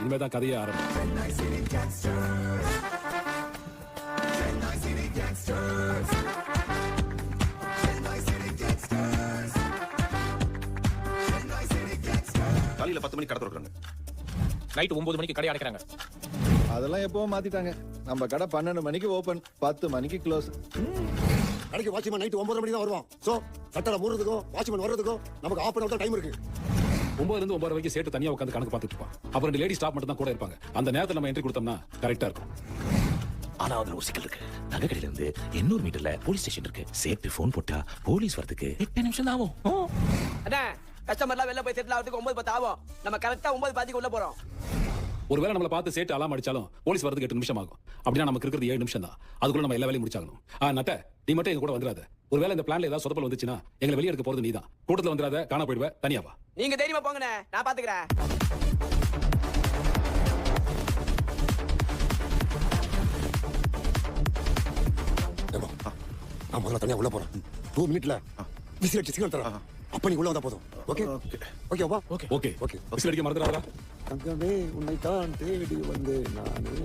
இனிமேதான் கதையே ஆரம்பம். காலையில 10 மணிக்கு கடை திறக்கறாங்க. நைட் 9 மணிக்கு கடை அடைக்கிறாங்க. அதெல்லாம் எப்பவும் மாத்திட்டாங்க. நம்ம கடை 12 மணிக்கு ஓபன், 10 மணிக்கு க்ளோஸ். கடைக்கு வாட்ச்மேன் நைட் 9 மணிக்கு தான் வருவான். சோ சட்டர மூடுறதுக்கும் வாட்ச்மேன் வர்றதுக்கும் நமக்கு half an hour தான் டைம் இருக்கு. 9 ல இருந்து 9 வரைக்கும் சேட்டு தனியா உட்கார்ந்து கணக்கு பார்த்துட்டு இருப்பான். அப்புறம் 2 லேடி ஸ்டாஃப் மட்டும் தான் கூட இருப்பாங்க. அந்த நேரத்துல நம்ம என்ட்ரி கொடுத்தோம்னா கரெக்டா இருக்கும். ஆனா அதுல ஒரு சிக்கல் இருக்கு. நகை கடையில இருந்து 800 மீட்டர்ல போலீஸ் ஸ்டேஷன் இருக்கு. சேட்டு போன் போட்டா போலீஸ் வரதுக்கு 8 நிமிஷம் தான் ஆகும். அண்ணா கஸ்டமர்லாம் வெளில போய் செட்டில் ஆகிறதுக்கு 9:10 ஆகும். நம்ம கரெக்டா 9:10 உள்ள போறோம். ஒருவேளை நம்மள பார்த்து சேட்டு அலாம் அடிச்சாலும் போலீஸ் வரதுக்கு 8 நிமிஷம் ஆகும். அப்படின்னா நமக்கு இருக்கிறது 7 நிமிஷம் தான். அதுக்குள்ள நம்ம எல்லா வேலையும் முடிச்சாகணும். நட்ட நீ மட்டும் எங்க கூட வந்துடாத. ஒருவேளை இந்த பிளான்ல ஏதாவது சொதப்பல் வந்துச்சுன்னா எங்களை வெளியே எடுக்க போறது நீதான். கூட்டத்துல வந்துடாத, காண போயிடுவ, தனியா வா. நீங்க தைரியமா போங்கண்ணே, நான் பாத்துக்கிறேன். நான் முதல்ல தனியா உள்ள போறேன். 2 மினிட்ல விசில் அடிச்சு சிக்னல் தரேன். அப்ப நீ உள்ள வந்தா போதும். ஓகே ஓகேவா? ஓகே ஓகே விசில் அடிக்க மறந்துடாதடா. தங்கமே உன்னை தான் தேடி வந்து நானே.